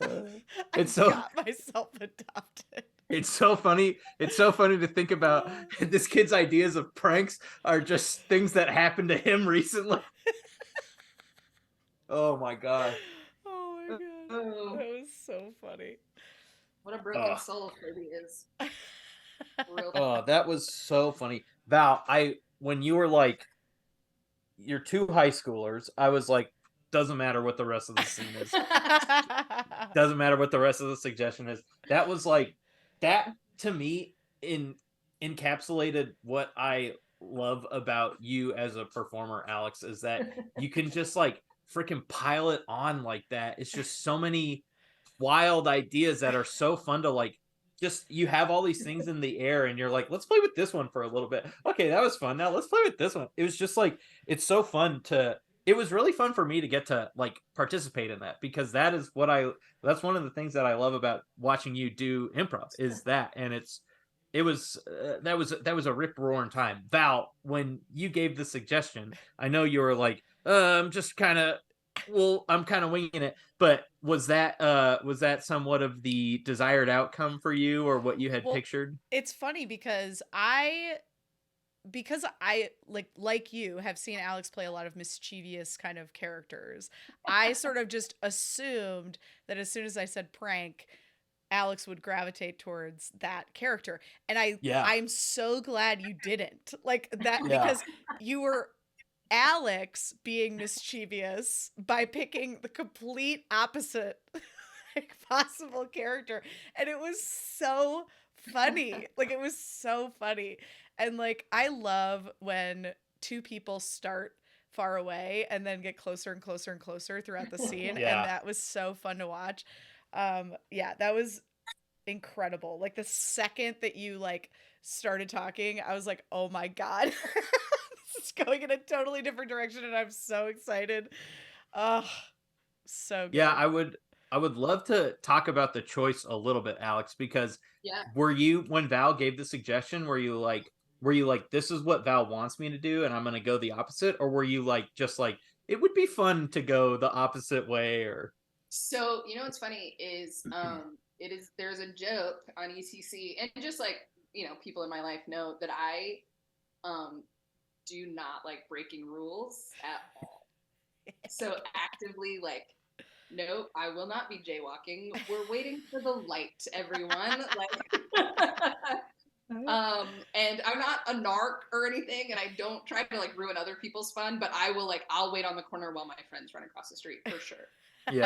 [SPEAKER 2] Got myself adopted.
[SPEAKER 1] It's so funny. It's so funny to think about this kid's ideas of pranks are just things that happened to him recently. Oh my God.
[SPEAKER 2] Oh my God. That was so funny.
[SPEAKER 3] What a broken soul Kirby is. Real
[SPEAKER 1] Oh, that was so funny. Val, when you were like, you're two high schoolers, I was like, doesn't matter what the rest of the scene is. Doesn't matter what the rest of the suggestion is. That was like, that to me encapsulated what I love about you as a performer, Alex, is that you can just like freaking pile it on like that. It's just so many wild ideas that are so fun to like, just you have all these things in the air and you're like, let's play with this one for a little bit. Okay, that was fun. Now let's play with this one. It was just like, it's so fun to, it was really fun for me to get to like participate in that, because that is what that's one of the things that I love about watching you do improv, is that. And it was that was a rip roaring time. Val, when you gave the suggestion, I know you were like, I'm just kind of, well, I'm kind of winging it, but was that somewhat of the desired outcome for you, or what you had pictured?
[SPEAKER 2] It's funny because I like you have seen Alex play a lot of mischievous kind of characters. I sort of just assumed that as soon as I said prank, Alex would gravitate towards that character. And I'm so glad you didn't. Like that, because you were Alex being mischievous by picking the complete opposite like possible character. And it was so funny. Like it was so funny. And like I love when two people start far away and then get closer and closer and closer throughout the scene. And that was so fun to watch. That was incredible. Like the second that you like started talking, I was like, oh my God. This is going in a totally different direction and I'm so excited. Oh, so good.
[SPEAKER 1] Yeah, I would love to talk about the choice a little bit, Alex, because were you, when Val gave the suggestion, were you like, this is what Val wants me to do and I'm going to go the opposite? Or were you like, just like, it would be fun to go the opposite way? Or
[SPEAKER 3] so, you know, what's funny is, there's a joke on ETC, and just like, you know, people in my life know that I, do not like breaking rules at all. So actively like, no, I will not be jaywalking. We're waiting for the light, everyone. Like, and I'm not a narc or anything, and I don't try to like ruin other people's fun, but I'll wait on the corner while my friends run across the street for sure. And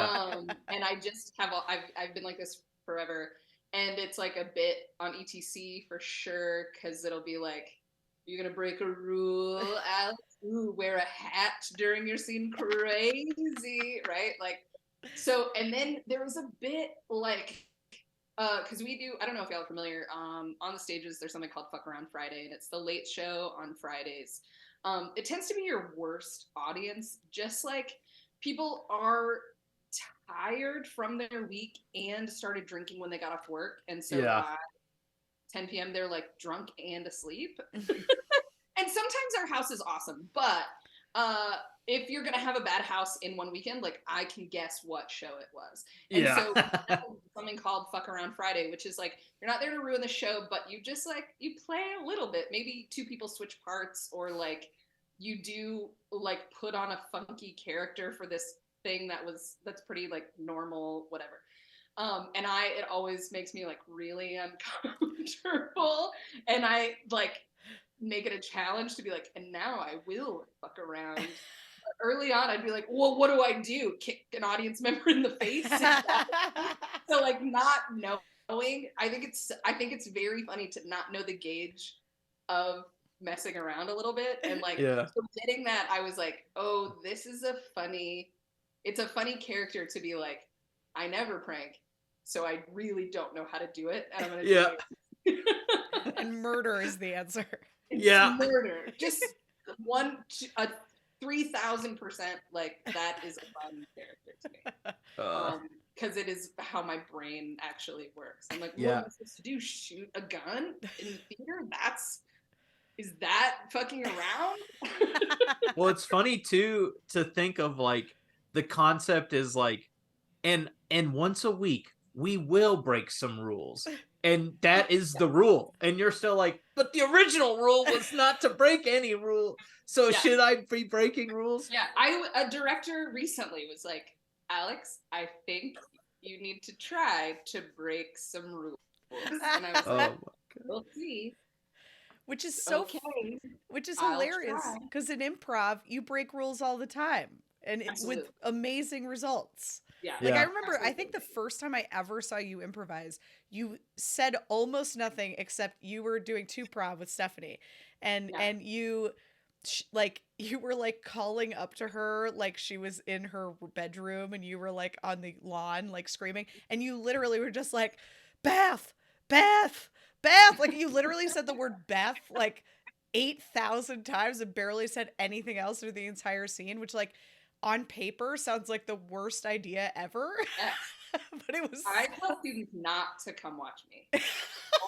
[SPEAKER 3] I just I've been like this forever, and it's like a bit on ETC for sure, because it'll be like, you're gonna break a rule, Alex? Ooh, wear a hat during your scene, crazy, right? Like, so, and then there was a bit like, because we do, I don't know if y'all are familiar, on the stages there's something called Fuck Around Friday, and it's the late show on Fridays. It tends to be your worst audience, just like people are tired from their week and started drinking when they got off work, and so by 10 p.m. they're like drunk and asleep. And sometimes our house is awesome, but if you're gonna have a bad house in one weekend, like I can guess what show it was. And so something called Fuck Around Friday, which is like, you're not there to ruin the show, but you just like, you play a little bit. Maybe two people switch parts, or like you do like put on a funky character for this thing that's pretty like normal, whatever. And it always makes me like really uncomfortable, and I like make it a challenge to be like, and now I will fuck around. Early on, I'd be like, well, what do I do? Kick an audience member in the face? So like, not knowing, I think it's very funny to not know the gauge of messing around a little bit, and like, so getting that, I was like, oh, this is it's a funny character to be like, I never prank, so I really don't know how to do it, and I'm gonna do it.
[SPEAKER 2] And murder is the answer.
[SPEAKER 3] It's murder. Just 3,000%. Like, that is a fun character to me. Because it is how my brain actually works. I'm like, what am I supposed to do? Shoot a gun in the theater? Is that fucking around?
[SPEAKER 1] Well, it's funny too to think of like, the concept is like, and once a week we will break some rules, and that is the rule, and you're still like, but the original rule was not to break any rule, so should I be breaking rules?
[SPEAKER 3] A director recently was like, Alex, I think you need to try to break some rules. And I was
[SPEAKER 1] Oh
[SPEAKER 3] like,
[SPEAKER 1] my God.
[SPEAKER 3] we'll see.
[SPEAKER 2] Which is so
[SPEAKER 3] Okay,
[SPEAKER 2] which is
[SPEAKER 3] I'll
[SPEAKER 2] hilarious
[SPEAKER 3] try.
[SPEAKER 2] because in improv you break rules all the time and with
[SPEAKER 3] Absolutely.
[SPEAKER 2] amazing results.
[SPEAKER 3] Yeah.
[SPEAKER 2] Like I
[SPEAKER 1] Yeah.
[SPEAKER 2] remember, I think the first time I ever saw you improvise, you said almost nothing except you were doing two prov with Stephanie, and
[SPEAKER 3] Yeah.
[SPEAKER 2] you like you were like calling up to her like she was in her bedroom, and you were like on the lawn like screaming, and you literally were just like, Beth, Beth, Beth. Like you literally said the word Beth like 8,000 times and barely said anything else through the entire scene, which like on paper sounds like the worst idea ever.
[SPEAKER 3] Yes.
[SPEAKER 2] But it was
[SPEAKER 3] I tell students not to come watch me.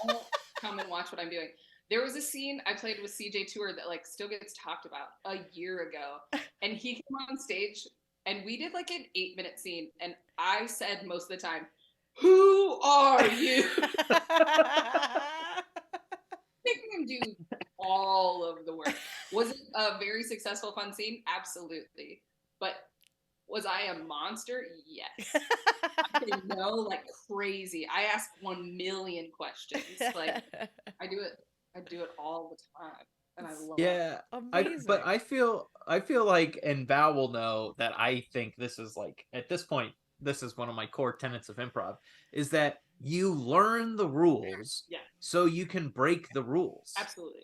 [SPEAKER 3] Don't come and watch what I'm doing. There was a scene I played with CJ Tour that like still gets talked about a year ago. And he came on stage and we did like an 8-minute scene. And I said most of the time, "Who are you?" Making him do all of the work. Was it a very successful, fun scene? Absolutely. But was I a monster? Yes. I didn't know like crazy. I ask 1,000,000 questions. Like I do it all the time. And I love it.
[SPEAKER 1] Yeah.
[SPEAKER 2] amazing.
[SPEAKER 1] I feel like, and Val will know that I think this is like, at this point, this is one of my core tenets of improv, is that you learn the rules
[SPEAKER 3] Yeah,
[SPEAKER 1] so you can break the rules.
[SPEAKER 3] absolutely.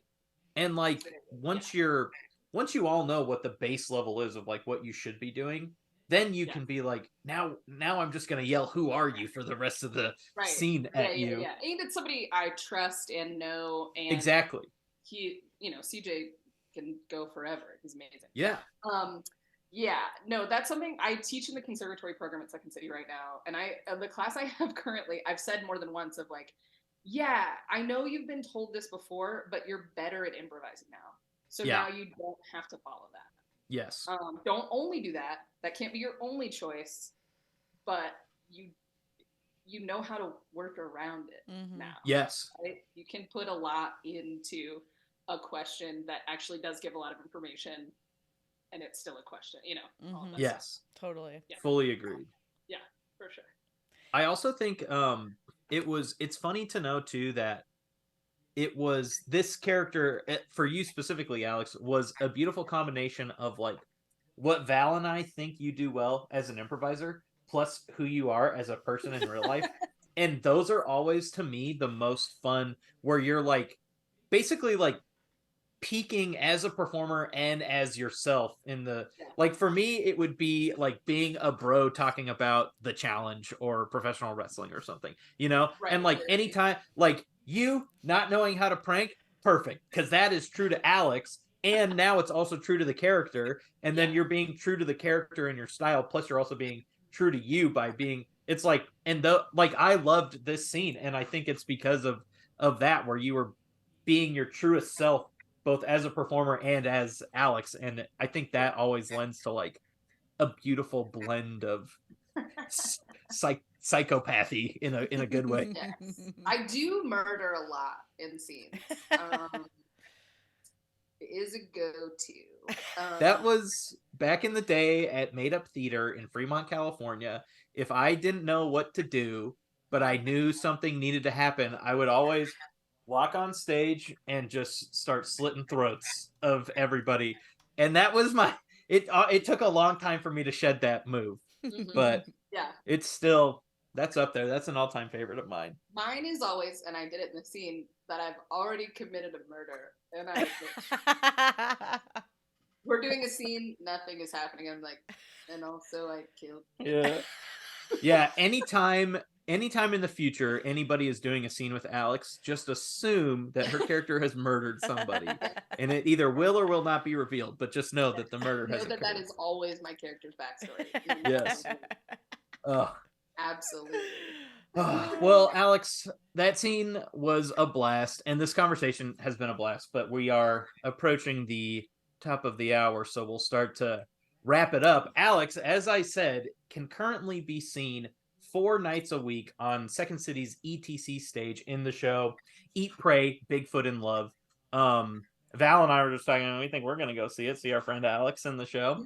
[SPEAKER 1] And like once you all know what the base level is of like what you should be doing, then you
[SPEAKER 3] Yeah.
[SPEAKER 1] can be like, now I'm just gonna yell, "Who are you?" for the rest of the
[SPEAKER 3] Right.
[SPEAKER 1] scene
[SPEAKER 3] Yeah,
[SPEAKER 1] at
[SPEAKER 3] yeah,
[SPEAKER 1] you.
[SPEAKER 3] yeah. And it's somebody I trust and know, and
[SPEAKER 1] Exactly.
[SPEAKER 3] he, CJ can go forever. He's amazing.
[SPEAKER 1] Yeah.
[SPEAKER 3] Yeah, no, that's something I teach in the conservatory program at Second City right now. And the class I have currently, I've said more than once of like, yeah, I know you've been told this before, but you're better at improvising now. So
[SPEAKER 1] Yeah.
[SPEAKER 3] now you don't have to follow that.
[SPEAKER 1] Yes.
[SPEAKER 3] Don't only do that. That can't be your only choice, but you know how to work around it now.
[SPEAKER 1] Yes.
[SPEAKER 3] Right? You can put a lot into a question that actually does give a lot of information, and it's still a question. All of that stuff.
[SPEAKER 1] Yes.
[SPEAKER 2] Totally.
[SPEAKER 3] Yeah.
[SPEAKER 1] Fully agreed.
[SPEAKER 3] Yeah, for sure.
[SPEAKER 1] I also think it's funny to know too that it was this character, for you specifically, Alex, was a beautiful combination of like what Val and I think you do well as an improviser, plus who you are as a person in real life. And those are always, to me, the most fun, where you're like basically like peaking as a performer and as yourself in the, like, for me it would be like being a bro talking about the challenge or professional wrestling or something,
[SPEAKER 3] Right.
[SPEAKER 1] and like anytime, like, you not knowing how to prank, perfect, because that is true to Alex, and now it's also true to the character, and then you're being true to the character and your style, plus you're also being true to you by being, it's like, and like, I loved this scene, and I think it's because of that, where you were being your truest self both as a performer and as Alex, and I think that always lends to like a beautiful blend of psychopathy in a good way.
[SPEAKER 3] Yes. I do murder a lot in scenes. It is a go-to.
[SPEAKER 1] That was back in the day at Made Up Theater in Fremont, California. If I didn't know what to do, but I knew something needed to happen, I would always walk on stage and just start slitting throats of everybody. And that was it took a long time for me to shed that move. But
[SPEAKER 3] yeah,
[SPEAKER 1] it's still, that's up there. That's an all-time favorite of mine.
[SPEAKER 3] mine is always, and I did it in the scene, that I've already committed a murder, and we're doing a scene, nothing is happening. I'm like, and also I killed.
[SPEAKER 1] Yeah. Anytime in the future anybody is doing a scene with Alex, just assume that her character has murdered somebody, and it either will or will not be revealed. But just know that the murder has occurred.
[SPEAKER 3] That is always my character's backstory.
[SPEAKER 1] Yes.
[SPEAKER 3] Absolutely.
[SPEAKER 1] Well, Alex, that scene was a blast, and this conversation has been a blast. But we are approaching the top of the hour, so we'll start to wrap it up. Alex, as I said, can currently be seen 4 nights a week on Second City's ETC stage in the show Eat, Pray, Bigfoot in Love. Val and I were just talking, we think we're going to go see our friend Alex in the show.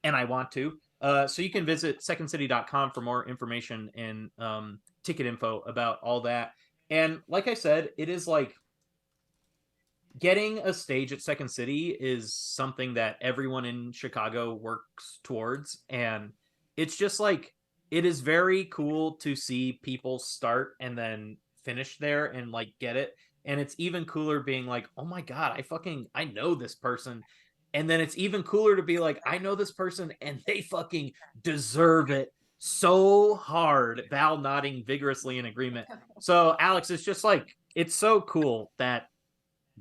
[SPEAKER 1] And I want to. So you can visit secondcity.com for more information and ticket info about all that. And like I said, it is like getting a stage at Second City is something that everyone in Chicago works towards. And it's just like, it is very cool to see people start and then finish there and like get it. And it's even cooler being like, oh my God, I know this person. And then it's even cooler to be like, I know this person and they fucking deserve it so hard. Val nodding vigorously in agreement. So, Alex, it's just like, it's so cool that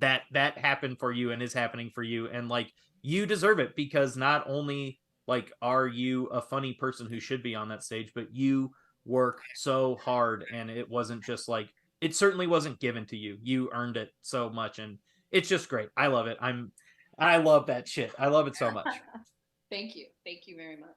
[SPEAKER 1] happened for you and is happening for you, and like you deserve it, because not only like are you a funny person who should be on that stage, but you work so hard, and it wasn't just like, it certainly wasn't given to you. You earned it so much, and it's just great. I love it. I love that shit. I love it so much.
[SPEAKER 3] Thank you very much.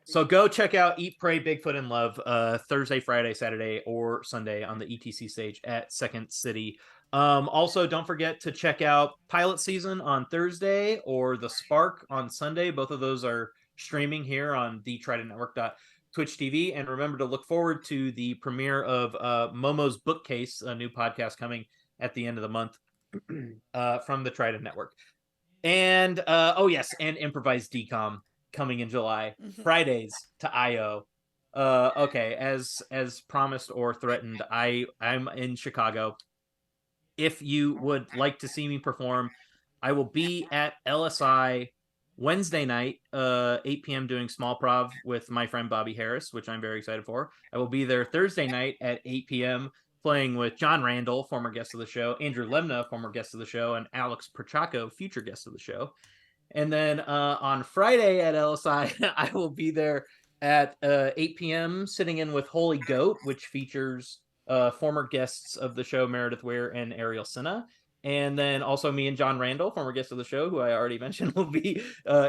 [SPEAKER 1] So go check out Eat, Pray, Bigfoot, and Love Thursday, Friday, Saturday, or Sunday on the ETC stage at Second City. Also, don't forget to check out Pilot Season on Thursday or The Spark on Sunday. Both of those are streaming here on the Twitch TV. And remember to look forward to the premiere of Momo's Bookcase, a new podcast coming at the end of the month from the Trident Network. And oh yes, and Improvised Decom coming in July, Fridays to IO. Okay, as promised or threatened, I'm in Chicago. If you would like to see me perform, I will be at LSI Wednesday night, 8 p.m. doing small prov with my friend Bobby Harris, which I'm very excited for. I will be there Thursday night at 8 p.m. playing with John Randall, former guest of the show, Andrew Lemna, former guest of the show, and Alex Prochaco, future guest of the show. And then on Friday at LSI, I will be there at 8 p.m. sitting in with Holy Goat, which features former guests of the show, Meredith Ware and Ariel Sinha. And then also me and John Randall, former guest of the show, who I already mentioned, will be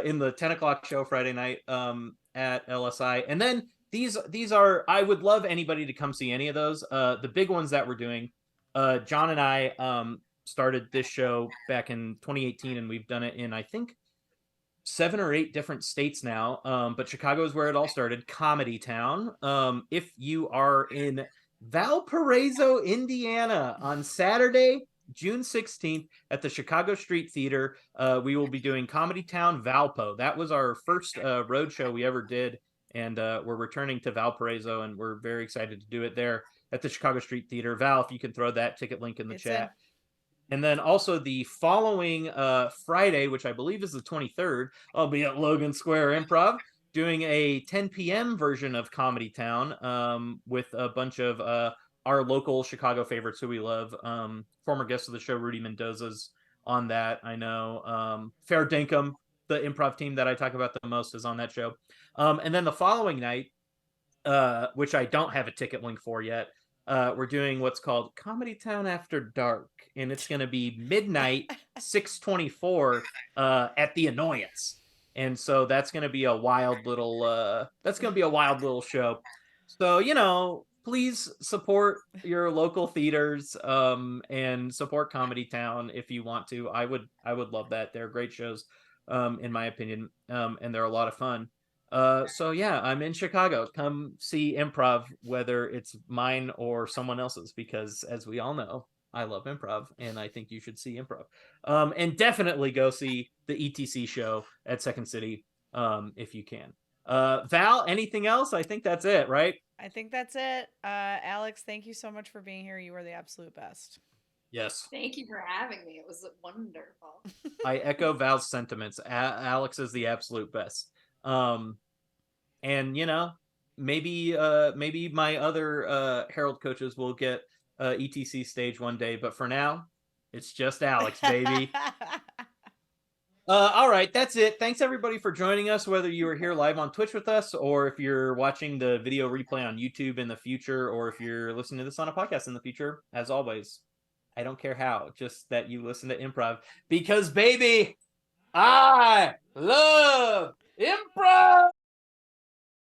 [SPEAKER 1] in the 10 o'clock show Friday night at LSI. And then these are, I would love anybody to come see any of those. The big ones that we're doing, John and I started this show back in 2018, and we've done it in, I think, 7 or 8 different states now, but Chicago is where it all started. Comedy Town. If you are in Valparaiso, Indiana, on Saturday, June 16th at the Chicago Street Theater, we will be doing Comedy Town Valpo. That was our first road show we ever did, and we're returning to Valparaiso, and we're very excited to do it there at the Chicago Street Theater. Val, if you can throw that ticket link in the chat. And then also the following Friday, which I believe is the 23rd, I'll be at Logan Square Improv doing a 10 p.m. version of Comedy Town with a bunch of our local Chicago favorites who we love. Former guest of the show, Rudy Mendoza's on that, I know. Fair Dinkum, the improv team that I talk about the most, is on that show. And then the following night, which I don't have a ticket link for yet, we're doing what's called Comedy Town After Dark, and it's going to be midnight, 6:24 at the Annoyance. And so that's going to be a wild little show. So, you know, please support your local theaters and support Comedy Town if you want to. I would love that. They're great shows in my opinion, and they're a lot of fun. So yeah, I'm in Chicago. Come see improv, whether it's mine or someone else's, because as we all know, I love improv, and I think you should see improv. And definitely go see the ETC show at Second City if you can. Val, anything else? I think that's it, right?
[SPEAKER 2] I think that's it. Alex, thank you so much for being here. You are the absolute best.
[SPEAKER 1] Yes.
[SPEAKER 3] Thank you for having me. It was wonderful.
[SPEAKER 1] I echo Val's sentiments. Alex is the absolute best. And you know, maybe my other Herald coaches will get ETC stage one day, but for now, it's just Alex, baby. All right, that's it. Thanks everybody for joining us, whether you are here live on Twitch with us, or if you're watching the video replay on YouTube in the future, or if you're listening to this on a podcast in the future. As always, I don't care how, just that you listen to improv, because baby, I love improv.